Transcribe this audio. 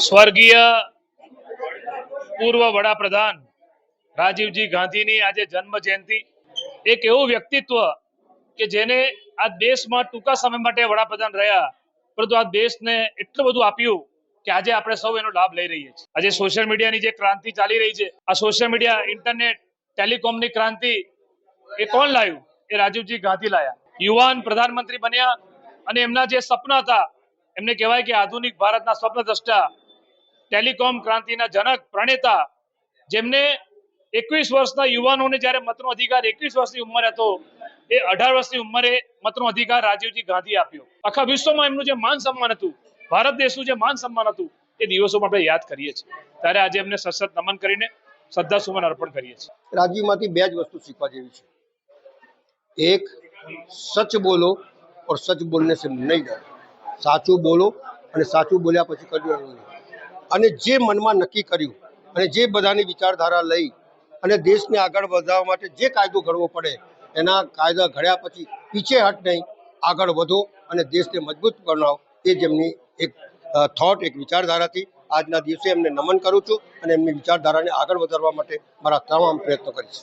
સ્વર્ગીય પૂર્વ વડાપ્રધાન રાજીવજી ગાંધીની આજે જન્મ જયંતિ, એક એવું વ્યક્તિત્વ કે જેને આ દેશમાં ટૂંકા સમય માટે વડાપ્રધાન રહ્યા, પરંતુ આ દેશને એટલું બધું આપ્યું કે આજે આપણે સૌ એનો લાભ લઈ રહીએ છીએ। આજે સોશિયલ મીડિયાની જે ક્રાંતિ ચાલી રહી છે, આ સોશિયલ મીડિયા, ઇન્ટરનેટ, ટેલિકોમની ક્રાંતિ એ કોણ લાવ્યું? એ રાજીવજી ગાંધી લાયા। યુવાન પ્રધાનમંત્રી બન્યા અને એમના જે સપના હતા, એમને કહેવાય કે આધુનિક ભારતના સ્વપ્નદ્રષ્ટા, ટેલિકોમ ક્રાંતિના જનક, પ્રણેતા, જેમને 21 વર્ષના યુવાનોને જ્યારે મતનો અધિકાર 21 વર્ષની ઉંમરે હતો, એ 18 વર્ષની ઉંમરે મતનો અધિકાર રાજીવજી ગાંધી આપ્યો। આખા વિશ્વમાં એમનું જે માન સન્માન હતું, ભારત દેશનું જે માન સન્માન હતું, એ દિવસોમાં આપણે યાદ કરીએ છીએ। ત્યારે આજે એમને સશસ્ત્ર નમન કરીને શ્રદ્ધાસુમન અર્પણ કરીએ છીએ। રાજીવમાંથી બે જ વસ્તુ શીખવા જેવી છે। એક, સચ બોલો और सच बोलने से नहीं डर। સાચું બોલો અને સાચું બોલ્યા પછી કર્યું નહીં। અને જે મનમાં નક્કી કર્યું અને જે બધાની વિચારધારા લઈ અને દેશને આગળ વધારવા માટે જે કાયદો ઘડવો પડે, એના કાયદા ઘડ્યા પછી પીછે હટ નહીં, આગળ વધો અને દેશને મજબૂત બનાવો, એ જ એમની એક થોટ, એક વિચારધારાથી આજના દિવસે એમને નમન કરું છું અને એમની વિચારધારાને આગળ વધારવા માટે મારા તમામ પ્રયત્નો કરીશ।